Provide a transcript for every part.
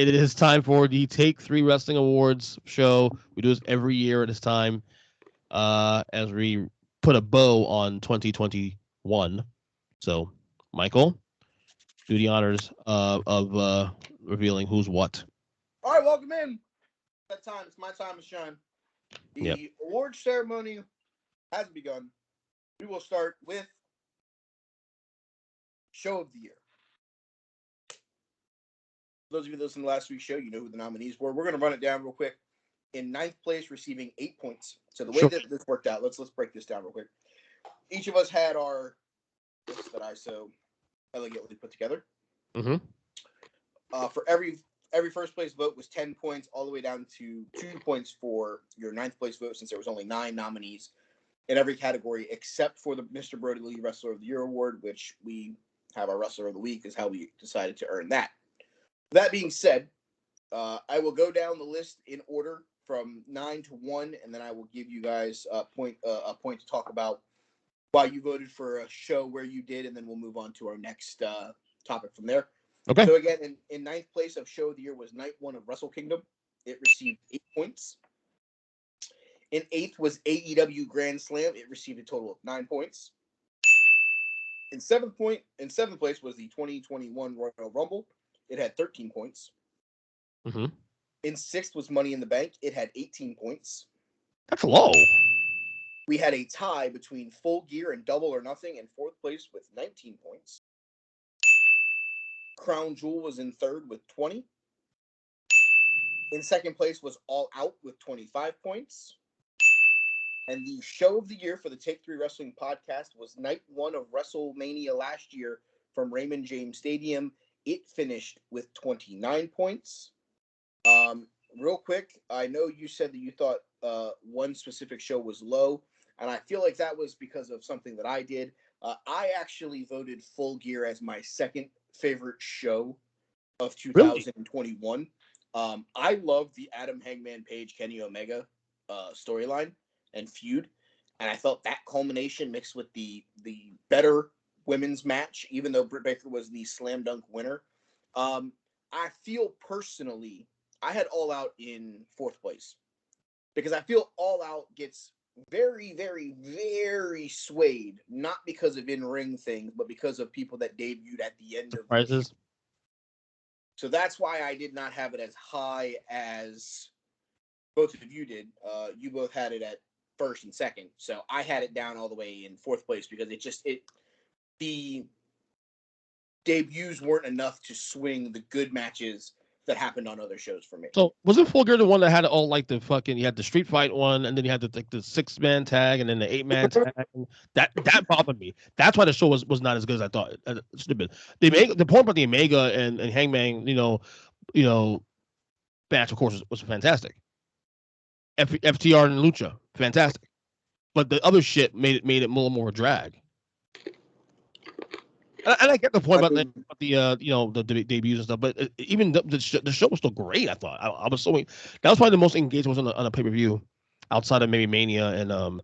It is time for the Take 3 Wrestling Awards show. We do this every year at this time as we put a bow on 2021. So, Michael, do the honors of revealing who's what. All right, welcome in. That time. It's my time to shine. The Yep. award ceremony has begun. We will start with Show of the Year. For those of you that listened to last week's show, you know who the nominees were. We're going to run it down real quick. In ninth place, receiving 8 points. So the way that this worked out, let's break this down real quick. Each of us had our list that I so elegantly put together. Mm-hmm. For every first place vote was 10 points, all the way down to 2 points for your ninth place vote, since there was only 9 nominees in every category, except for the Mr. Brody Lee Wrestler of the Year award, which we have our Wrestler of the Week, is how we decided to earn that. That being said, I will go down the list in order from 9 to 1, and then I will give you guys a point to talk about why you voted for a show where you did, and then we'll move on to our next topic from there. Okay. So again, in ninth place of Show of the Year was Night 1 of Wrestle Kingdom. It received 8 points. In eighth was AEW Grand Slam. It received a total of 9 points. In seventh place was the 2021 Royal Rumble. It had 13 points. Mm-hmm. In sixth was Money in the Bank. It had 18 points. That's low. We had a tie between Full Gear and Double or Nothing in fourth place with 19 points. Crown Jewel was in third with 20. In second place was All Out with 25 points. And the Show of the Year for the Take 3 Wrestling podcast was Night 1 of WrestleMania last year from Raymond James Stadium. It finished with 29 points. Real quick, I know you said that you thought one specific show was low, and I feel like that was because of something that I did. I actually voted Full Gear as my second favorite show of 2021. Really? I love the Adam Hangman Page Kenny Omega storyline and feud, and I felt that culmination mixed with the better women's match, even though Britt Baker was the slam dunk winner. I feel personally, I had All Out in fourth place because I feel All Out gets very, very, very swayed, not because of in-ring things, but because of people that debuted at the end of Surprises. So that's why I did not have it as high as both of you did. You both had it at first and second, so I had it down all the way in fourth place because the debuts weren't enough to swing the good matches that happened on other shows for me. So wasn't Full Gear the one that had all like the fucking? You had the street fight one, and then you had the 6-man tag, and then the 8-man tag. That bothered me. That's why the show was not as good as I thought it should have been. The point about the Omega and Hangman, you know, match of course was fantastic. FTR and Lucha, fantastic. But the other shit made it a little more drag. And I get the point about the debuts and stuff, but even the show was still great. I thought I was so that was probably the most engaged was on a pay per view, outside of maybe Mania and I'd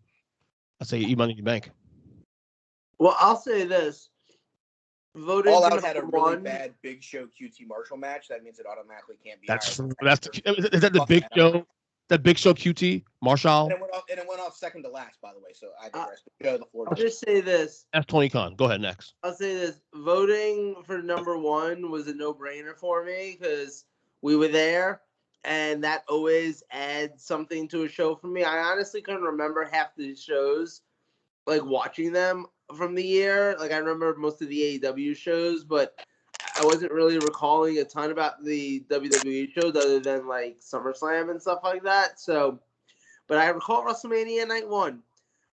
say Money in the Bank. Well, I'll say this: voting All Out had a really bad Big Show QT Marshall match. That means it automatically can't be. Is that the Big Show? That Big Show QT Marshall. And it went off second to last, by the way. So I digress. Go to the floor. I'll just say this. That's Tony Khan. Go ahead next. I'll say this: voting for number 1 was a no-brainer for me because we were there, and that always adds something to a show for me. I honestly couldn't remember half the shows, like watching them from the year. Like I remember most of the AEW shows, but I wasn't really recalling a ton about the WWE shows other than like SummerSlam and stuff like that. So, but I recall WrestleMania Night 1.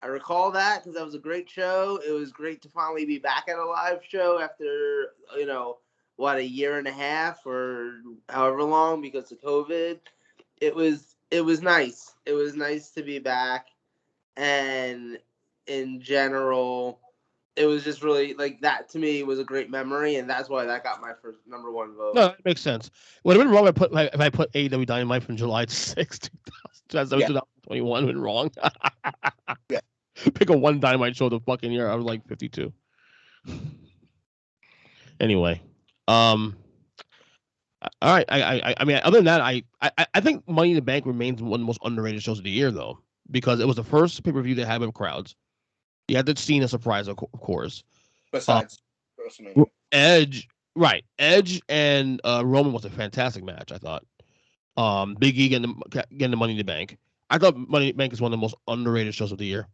I recall that because that was a great show. It was great to finally be back at a live show after, a year and a half or however long because of COVID. It was nice. It was nice to be back. And in general, it was just really like that to me was a great memory, and that's why that got my first number 1 vote. No, that makes sense. Would have been wrong if I put AEW Dynamite from July 6th, 2021. Went wrong. Yeah. Pick a one Dynamite show the fucking year. I was like 52. Anyway, All right. I mean, other than that, I think Money in the Bank remains one of the most underrated shows of the year, though, because it was the first pay-per-view that had with crowds. You had the Cena surprise, of course. Besides WrestleMania. Edge, right? Edge and Roman was a fantastic match, I thought. Big E getting the Money in the Bank. I thought Money in the Bank is one of the most underrated shows of the year.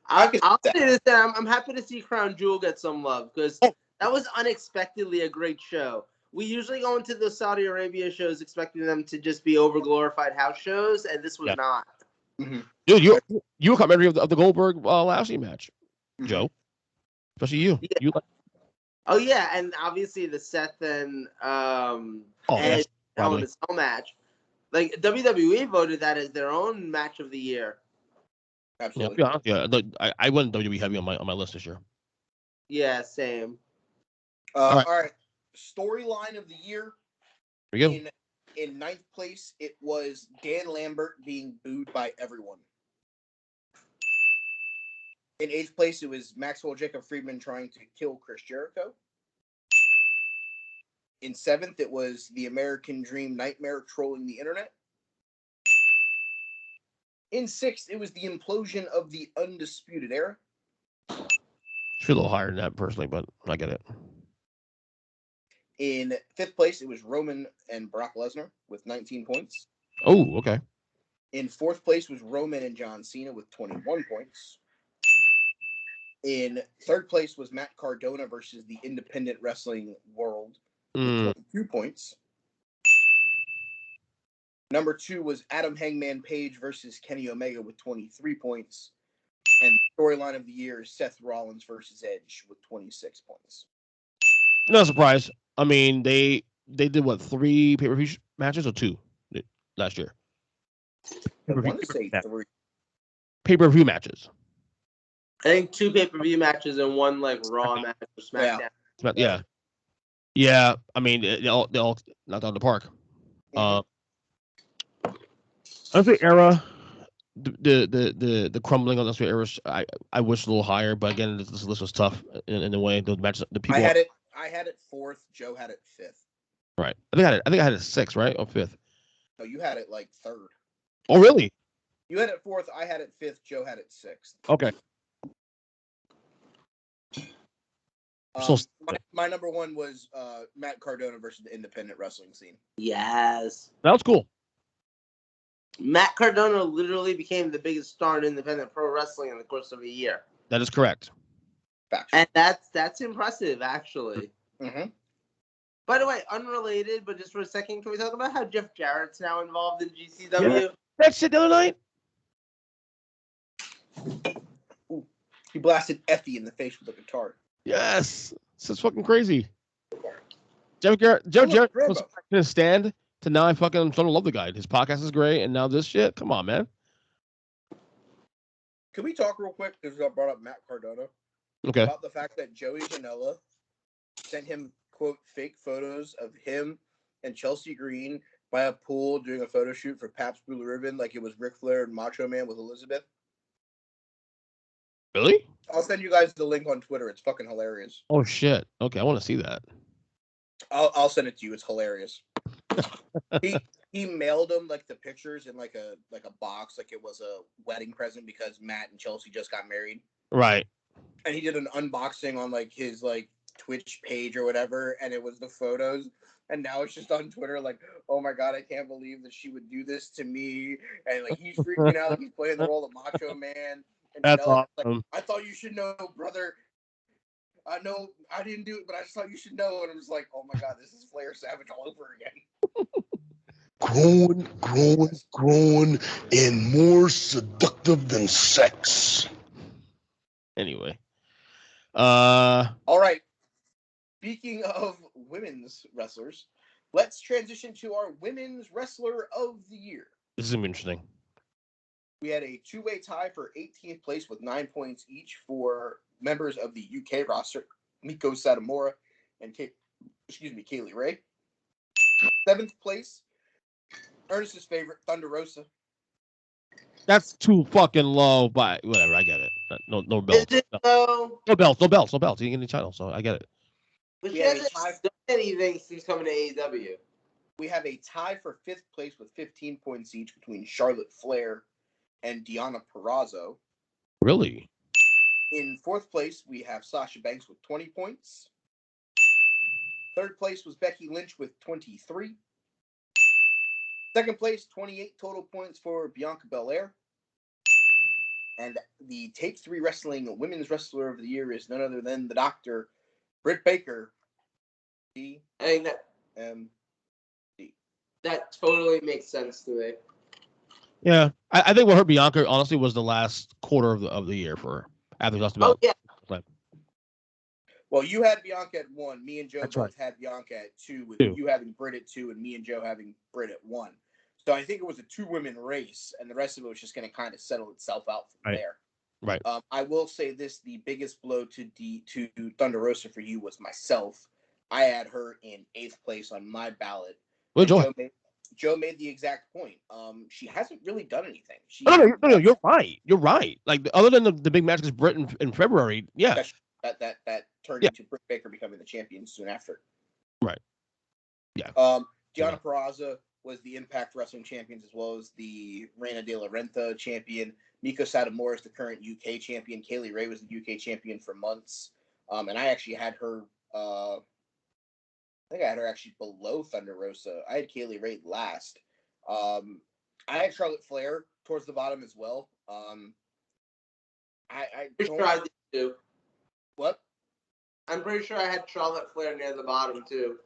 I'll say this: that I'm happy to see Crown Jewel get some love because that was unexpectedly a great show. We usually go into the Saudi Arabia shows expecting them to just be overglorified house shows, and this was not. Mm-hmm. Dude, you were commentary of the Goldberg Lashley match, Joe. Especially you. Yeah. You like. Oh yeah, and obviously the Seth and Edge Hell in a Cell match. Like WWE voted that as their own match of the year. Absolutely. Yeah. I went WWE heavy on my list this year. Yeah, same. All right. Storyline of the year. Here we go. In ninth place, it was Dan Lambert being booed by everyone. In eighth place, it was Maxwell Jacob Friedman trying to kill Chris Jericho. In seventh, it was the American Dream Nightmare trolling the internet. In sixth, it was the implosion of the Undisputed Era. Should be a little higher than that personally, but I get it. In fifth place, it was Roman and Brock Lesnar with 19 points. Oh, okay. In fourth place was Roman and John Cena with 21 points. In third place was Matt Cardona versus the Independent Wrestling World with 22 points. Number 2 was Adam Hangman Page versus Kenny Omega with 23 points. And the storyline of the year is Seth Rollins versus Edge with 26 points. No surprise. I mean, they did what, 3 pay-per-view matches or 2 last year? I want to say 3. Pay-per-view matches. I think 2 pay-per-view matches and 1 like Raw match or SmackDown. Yeah. I mean, they all knocked out of the park. I think era, the crumbling on this era, I wish a little higher, but again, this list was tough in a way. The matches, the people. I had it 4th. Joe had it 5th. Right. I think I had it 6th, right, or 5th. No, you had it like 3rd. Oh, really? You had it 4th. I had it 5th. Joe had it 6th. Okay. My number 1 was Matt Cardona versus the independent wrestling scene. Yes. That was cool. Matt Cardona literally became the biggest star in independent pro wrestling in the course of a year. That is correct. And that's impressive, actually. Mm-hmm. By the way, unrelated, but just for a second, can we talk about how Jeff Jarrett's now involved in GCW? Yeah. That shit the other night? Ooh. He blasted Effie in the face with a guitar. Yes. This is fucking crazy. Jeff Jarrett was in a stand to now I'm starting to love the guy. His podcast is great, and now this shit. Come on, man. Can we talk real quick, because I brought up Matt Cardona? Okay. About the fact that Joey Janela sent him, quote, fake photos of him and Chelsea Green by a pool doing a photo shoot for Pabst Blue Ribbon like it was Ric Flair and Macho Man with Elizabeth. Really? I'll send you guys the link on Twitter. It's fucking hilarious. Oh, shit. Okay, I want to see that. I'll send it to you. It's hilarious. He mailed him like the pictures in like a box, like it was a wedding present because Matt and Chelsea just got married. Right. And he did an unboxing on like his like Twitch page or whatever, and it was the photos. And now it's just on Twitter, like, oh my god, I can't believe that she would do this to me. And like he's freaking out, like he's playing the role of Macho Man. And that's awesome. Like, I thought you should know, brother. I know I didn't do it, but I just thought you should know. And I was like, oh my god, this is Flair Savage all over again. growing, and more seductive than sex. Anyway. All right. Speaking of women's wrestlers, let's transition to our women's wrestler of the year. This is interesting. We had a 2-way tie for 18th place with 9 points each for members of the UK roster, Miko Satomura and Kaylee Ray. 7th place, Ernest's favorite, Thunder Rosa. That's too fucking low, but whatever, I get it. No belts. Is it though? No belts. He didn't get any title, so I get it. But she hasn't done he thinks he's coming to AEW. We have a tie for 5th place with 15 points each between Charlotte Flair and Deonna Purrazzo. Really? In 4th place, we have Sasha Banks with 20 points. 3rd place was Becky Lynch with 23. 2nd place, 28 total points for Bianca Belair. And the Take 3 Wrestling Women's Wrestler of the Year is none other than the Doctor, Britt Baker. I think that totally makes sense to me. Yeah, I think what hurt Bianca honestly was the last quarter of the year for her. After we lost about. Oh yeah. Well, you had Bianca at 1. Me and Joe That's both right. had Bianca at 2, with 2. you having Britt at 2 and me and Joe having Britt at 1. So I think it was a 2-women race, and the rest of it was just going to kind of settle itself out from there. Right. I will say this: the biggest blow to Thunder Rosa for you was myself. I had her in 8th place on my ballot. Well, Joe made the exact point. She hasn't really done anything. No, you're right. You're right. Like other than the big match against Britt in February, yeah. That turned into Britt Baker becoming the champion soon after. Right. Yeah. Deonna Purrazzo was the Impact Wrestling champion, as well as the Reina de la Renta champion. Miko Satomura is the current UK champion. Kaylee Ray was the UK champion for months. And I actually had her. I think I had her actually below Thunder Rosa. I had Kaylee Ray last. I had Charlotte Flair towards the bottom as well. I tried to. What? I'm pretty sure I had Charlotte Flair near the bottom too.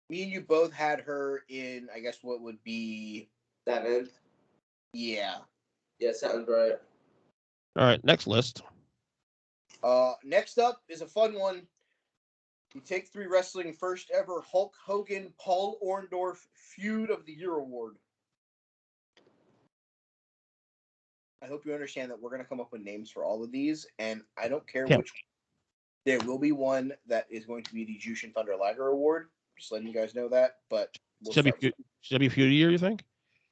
Me and you both had her in, I guess, what would be 7th. Yeah. Yeah, sounds right. All right, next list. Next up is a fun one. The Take 3 Wrestling first ever Hulk Hogan Paul Orndorff Feud of the Year award. I hope you understand that we're going to come up with names for all of these, and I don't care which. There will be one that is going to be the Jushin Thunder Liger Award. Just letting you guys know that, but should that be Feud of the Year, you think?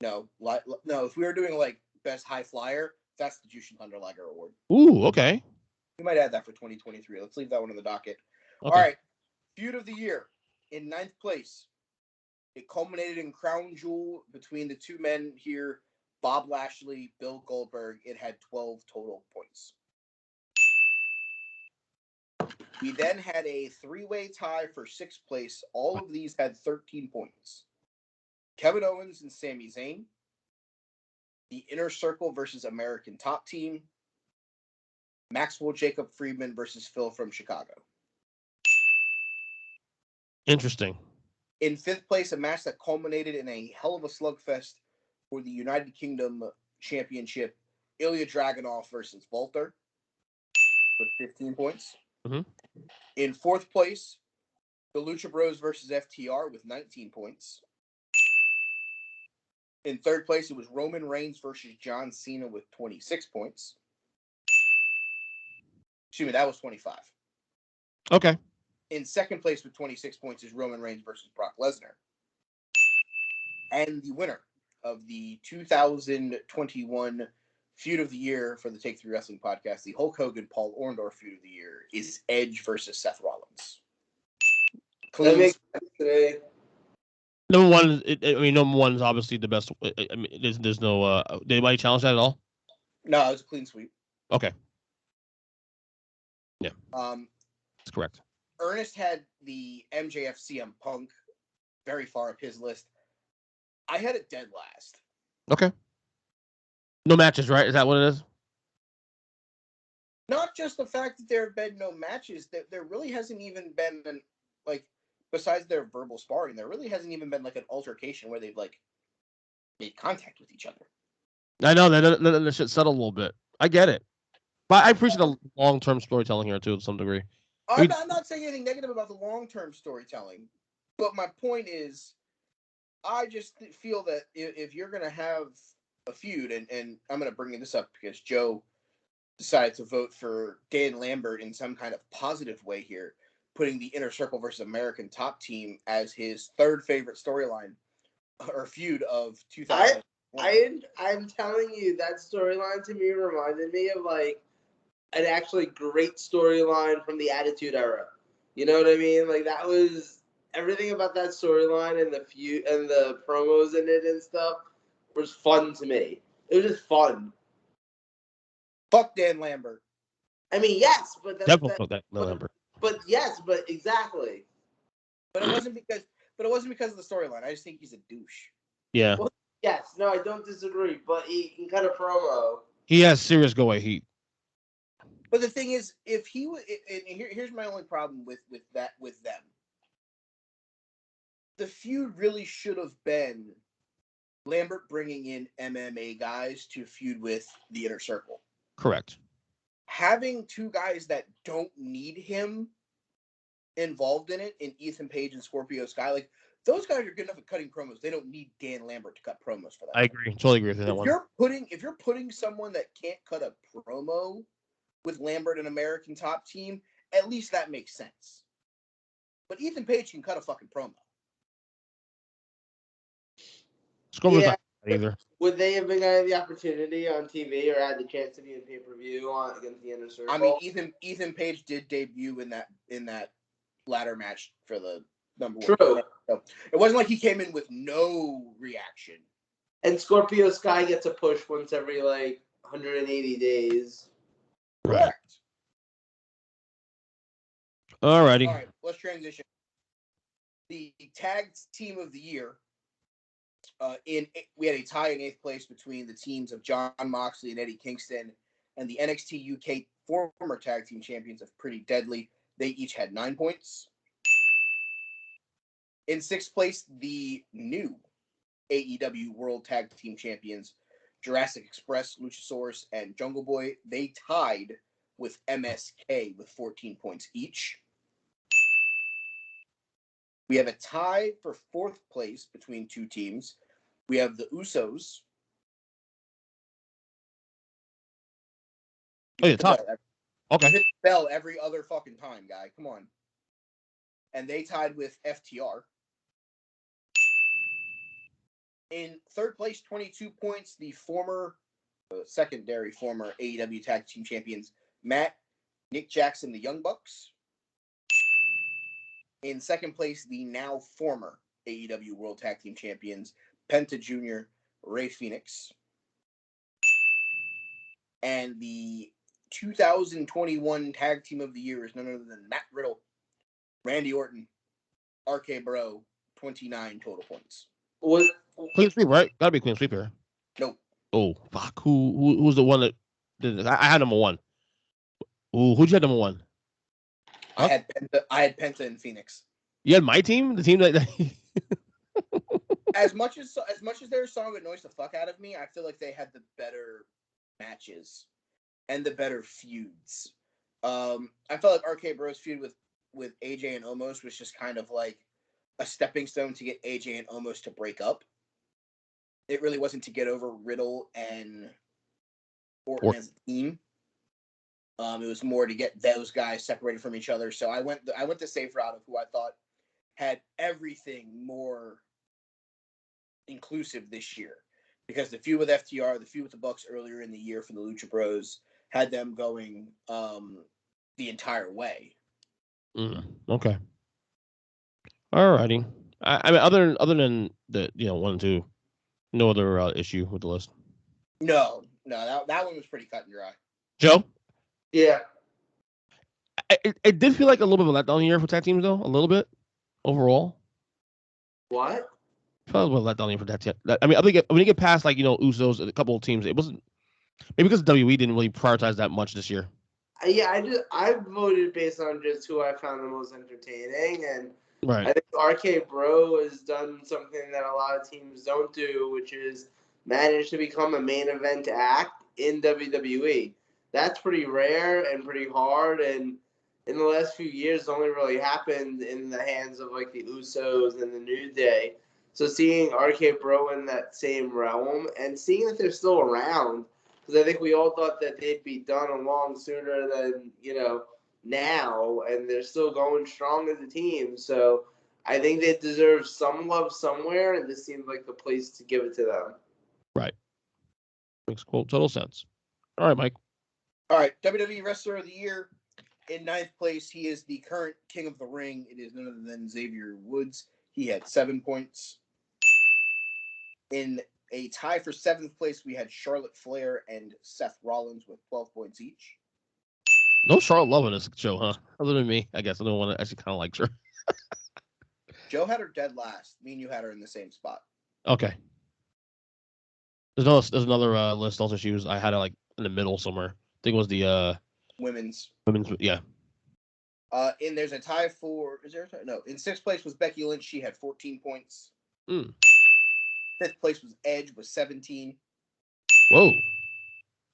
No. If we were doing like best high flyer, that's the Jushin Thunder Liger Award. Ooh, okay. We might add that for 2023. Let's leave that one in the docket. Okay. All right. Feud of the Year. In 9th place. It culminated in Crown Jewel between the two men here, Bob Lashley, Bill Goldberg. It had 12 total points. We then had a 3-way tie for 6th place. All of these had 13 points. Kevin Owens and Sami Zayn. The Inner Circle versus American Top Team. Maxwell Jacob Friedman versus Phil from Chicago. Interesting. In 5th place, a match that culminated in a hell of a slugfest for the United Kingdom Championship. Ilya Dragunov versus Walter with 15 points. Mm-hmm. In 4th place, the Lucha Bros versus FTR with 19 points. In 3rd place, it was Roman Reigns versus John Cena with 26 points. Excuse me, that was 25. Okay. In 2nd place with 26 points is Roman Reigns versus Brock Lesnar. And the winner of the 2021 Feud of the Year for the Take 3 Wrestling Podcast, the Hulk Hogan Paul Orndorff Feud of the Year, is Edge versus Seth Rollins. That makes sense today. Number one is obviously the best. I mean, there's no. Did anybody challenge that at all? No, it was a clean sweep. Okay. Yeah. That's correct. Ernest had the MJF CM Punk very far up his list. I had it dead last. Okay. No matches, right? Is that what it is? Not just the fact that there have been no matches, that there really hasn't even been besides their verbal sparring, there really hasn't even been like an altercation where they've like made contact with each other. I know that shit settled a little bit. I get it, but I appreciate the long-term storytelling here too, to some degree. I'm not saying anything negative about the long-term storytelling, but my point is, I just feel that if you're going to have a feud, and I'm going to bring this up because Joe decided to vote for Dan Lambert in some kind of positive way here, putting the Inner Circle versus American Top Team as his 3rd favorite storyline or feud of 2000. I'm telling you, that storyline to me reminded me of like an actually great storyline from the Attitude Era. You know what I mean? Like that was everything about that storyline and the feud and the promos in it and stuff was fun to me. It was just fun. Fuck Dan Lambert. I mean, yes, but Definitely felt that Lambert. But yes, but exactly. But it wasn't because of the storyline. I just think he's a douche. Yeah. Well, yes, no, I don't disagree, but he can cut a promo. He has serious go away heat. But the thing is, if he was, and here's my only problem with them. The feud really should have been Lambert bringing in MMA guys to feud with the Inner Circle. Correct. Having two guys that don't need him involved in it, in Ethan Page and Scorpio Sky, like those guys are good enough at cutting promos. They don't need Dan Lambert to cut promos for that. I agree. Totally agree with that one. If you're putting someone that can't cut a promo with Lambert and American Top Team, at least that makes sense. But Ethan Page can cut a fucking promo. Scorpio's not either. Would they have been given the opportunity on TV or had the chance to be in pay-per-view against the Inner Circle? I mean, Ethan Page did debut in that ladder match for the number one. True. So it wasn't like he came in with no reaction. And Scorpio Sky gets a push once every 180 days. Correct. Alrighty. All right, let's transition. The tag team of the year. We had a tie in 8th place between the teams of Jon Moxley and Eddie Kingston, and the NXT UK former tag team champions of Pretty Deadly. They each had 9 points. In 6th place, the new AEW World Tag Team Champions, Jurassic Express, Luchasaurus, and Jungle Boy. They tied with MSK with 14 points each. We have a tie for 4th place between two teams. We have the Usos. Oh, yeah, tie. Okay. You hit the bell every other fucking time, guy. Come on. And they tied with FTR. In 3rd place, 22 points, the secondary former AEW Tag Team Champions, Nick Jackson, the Young Bucks. In 2nd place, the now former AEW World Tag Team Champions, Penta Jr., Rey Fenix. And the 2021 Tag Team of the Year is none other than Matt Riddle, Randy Orton, RK Bro, 29 total points. Clean sweep, right? Gotta be clean sweep here. Nope. Oh, fuck. Who's the one that did it? I had number 1. Ooh, who'd you have number 1? Huh? I had Penta and Phoenix. You had my team? The team that as much as their song annoys the fuck out of me, I feel like they had the better matches and the better feuds. I felt like RK Bro's feud with AJ and Omos was just kind of like a stepping stone to get AJ and Omos to break up. It really wasn't to get over Riddle and Orton as a team. It was more to get those guys separated from each other. So I went the safe route of who I thought had everything more inclusive this year. Because the feud with FTR, the feud with the Bucks earlier in the year for the Lucha Bros had them going the entire way. Okay. Alrighty. I mean, other than the 1 and 2, no other issue with the list. No, that one was pretty cut and dry. Joe? Yeah. It did feel like a little bit of a letdown year for tag teams, though. A little bit overall. What? Probably a little letdown year for tag team. I mean, I think when you get past Usos, a couple of teams, it wasn't maybe because WWE didn't really prioritize that much this year. Yeah, I voted based on just who I found the most entertaining, and right. I think RK Bro has done something that a lot of teams don't do, which is manage to become a main event act in WWE. That's pretty rare and pretty hard, and in the last few years, only really happened in the hands of the Usos and the New Day. So seeing RK Bro in that same realm and seeing that they're still around, because I think we all thought that they'd be done a long sooner than now, and they're still going strong as a team. So I think they deserve some love somewhere, and this seems like the place to give it to them. Right. Makes total sense. All right, Mike. All right, WWE Wrestler of the Year. In ninth place, he is the current King of the Ring. It is none other than Xavier Woods. He had 7 points. In a tie for 7th place, we had Charlotte Flair and Seth Rollins with 12 points each. No Charlotte love in this show, huh? Other than me, I guess. I don't want to actually kind of like her. Joe had her dead last. Me and you had her in the same spot. Okay. There's another list also. I had her like in the middle somewhere. I think it was the Women's. yeah. And there's a tie for. Is there a tie? No. In 6th place was Becky Lynch. She had 14 points. 5th place was Edge with 17. Whoa.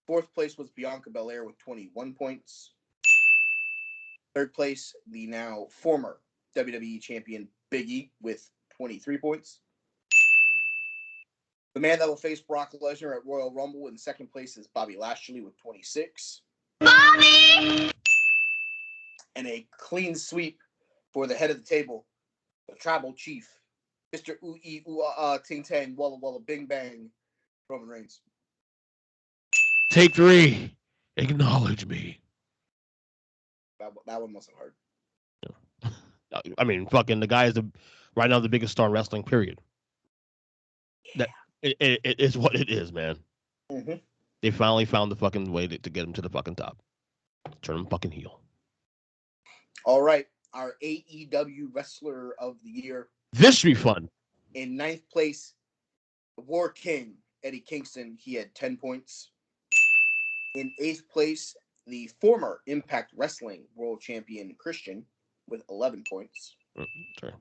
4th place was Bianca Belair with 21 points. 3rd place, the now former WWE champion Big E with 23 points. The man that will face Brock Lesnar at Royal Rumble in 2nd place is Bobby Lashley with 26. Bobby! And a clean sweep for the head of the table, the tribal chief, Mr. Ooh-ee, ooh-ah, ting-tang, walla walla, bing bang, Roman Reigns. Take 3. Acknowledge me. That one wasn't hard. I mean, fucking the guy is right now the biggest star in wrestling, period. That it is what it is, man. Mm-hmm. They finally found the fucking way to get him to the fucking top. Turn him fucking heel. All right. Our AEW Wrestler of the Year. This should be fun. In 9th place, War King, Eddie Kingston. He had 10 points. In 8th place, the former Impact Wrestling World Champion Christian with 11 points. Sure.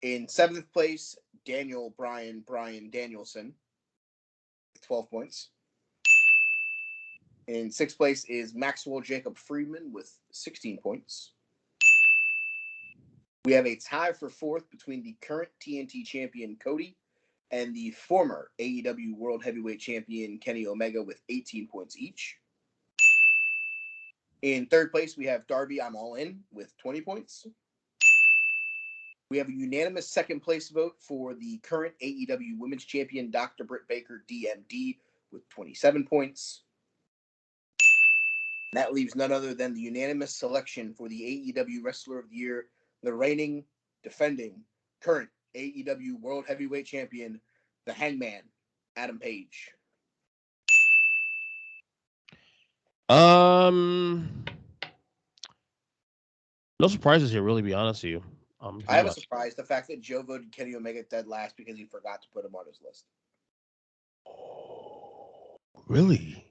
In 7th place, Daniel Bryan Danielson with 12 points. In 6th place is Maxwell Jacob Friedman with 16 points. We have a tie for 4th between the current TNT champion Cody and the former AEW World Heavyweight Champion Kenny Omega with 18 points each. In 3rd place, we have Darby I'm All In with 20 points. We have a unanimous 2nd place vote for the current AEW Women's Champion Dr. Britt Baker, DMD, with 27 points. That leaves none other than the unanimous selection for the AEW Wrestler of the Year, the reigning, defending, current AEW World Heavyweight Champion, the Hangman, Adam Page. No surprises here, really, to be honest with you. I have a surprise. The fact that Joe voted Kenny Omega dead last because he forgot to put him on his list. Really?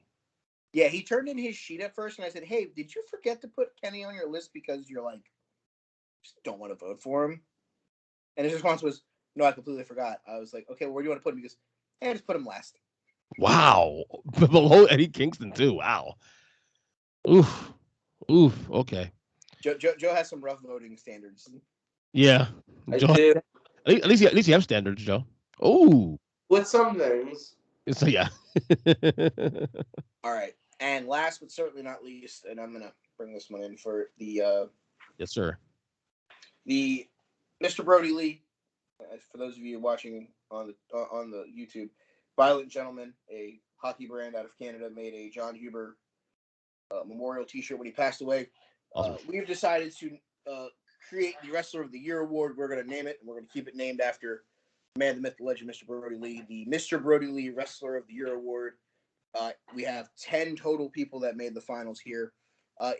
Yeah, he turned in his sheet at first, and I said, hey, did you forget to put Kenny on your list because you're like, just don't want to vote for him? And his response was, no, I completely forgot. I was like, okay, where do you want to put him? He goes, hey, just put him last. Wow. Below Eddie Kingston, too. Wow. Oof. Okay. Joe has some rough voting standards. Yeah. I Joe, do. at least you have standards, Joe. Oh. With some things. So, yeah. All right. And last but certainly not least, and I'm going to bring this one in for the... yes, sir. The Mr. Brody Lee, for those of you watching on the YouTube, Violent Gentleman, a hockey brand out of Canada, made a John Huber memorial T-shirt when he passed away. Awesome. We've decided to create the Wrestler of the Year award. We're going to name it, and we're going to keep it named after the man, the myth, the legend, Mr. Brody Lee. The Mr. Brody Lee Wrestler of the Year award. We have 10 total people that made the finals here.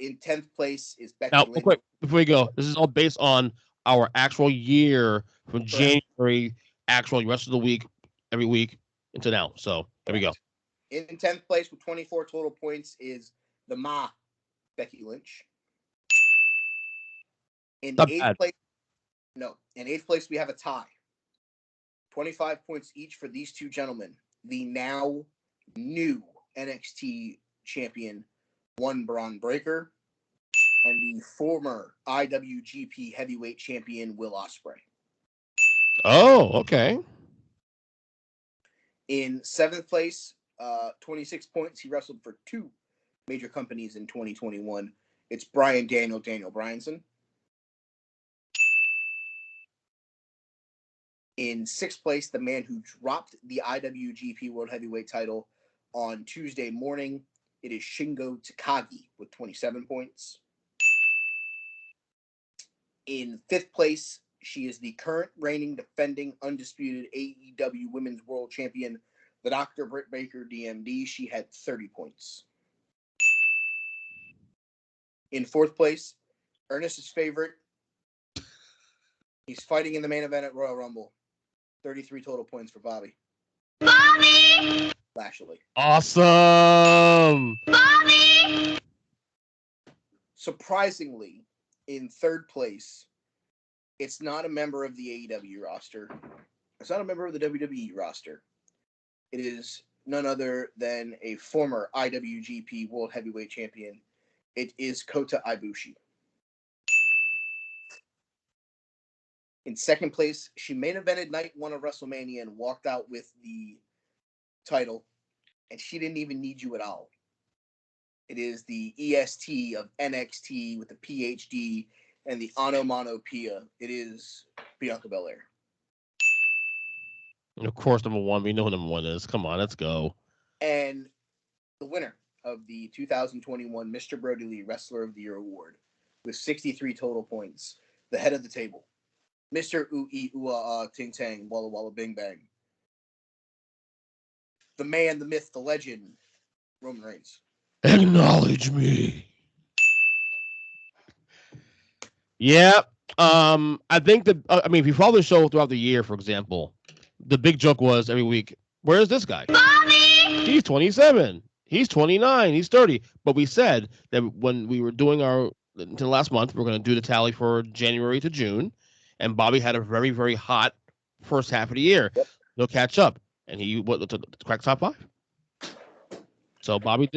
In 10th place is Becky Now, Lynch. quick, before we go, this is all based on our actual year from January, actual rest of the week, every week until now. So there we go. In 10th place with 24 total points is the Ma, Becky Lynch. In 8th place, we have a tie. 25 points each for these two gentlemen. The now new NXT champion, one Braun Breaker, and the former IWGP heavyweight champion, Will Ospreay. Oh, okay. In 7th place, 26 points. He wrestled for two major companies in 2021. It's Daniel Bryanson. In 6th place, the man who dropped the IWGP World Heavyweight title on Tuesday morning, it is Shingo Takagi with 27 points. In 5th place, she is the current reigning, defending, undisputed AEW Women's World Champion, the Dr. Britt Baker, DMD. She had 30 points. In 4th place, Ernest's favorite. He's fighting in the main event at Royal Rumble. 33 total points for Bobby. Bobby! Lashley. Awesome! Bobby! Surprisingly, in 3rd place, it's not a member of the AEW roster. It's not a member of the WWE roster. It is none other than a former IWGP World Heavyweight Champion. It is Kota Ibushi. In 2nd place, she main evented night 1 of WrestleMania and walked out with the title, and she didn't even need you at all. It is the EST of NXT with the PhD and the onomatopoeia. It is Bianca Belair. And of course, number 1. We know who number 1 is. Come on, let's go. And the winner of the 2021 Mr. Brody Lee Wrestler of the Year Award with 63 total points, the head of the table, Mr. Ooh-ee-ooh-ah Ting Tang Walla Walla Bing Bang, the man, the myth, the legend, Roman Reigns. Acknowledge me. Yeah. I think that if you follow the show throughout the year, for example, the big joke was every week, where is this guy? Bobby! He's 27. He's 29. He's 30. But we said that when we were doing until last month, we're going to do the tally for January to June, and Bobby had a very, very hot first half of the year. Yep. He'll catch up, and he cracked top 5. So Bobby did.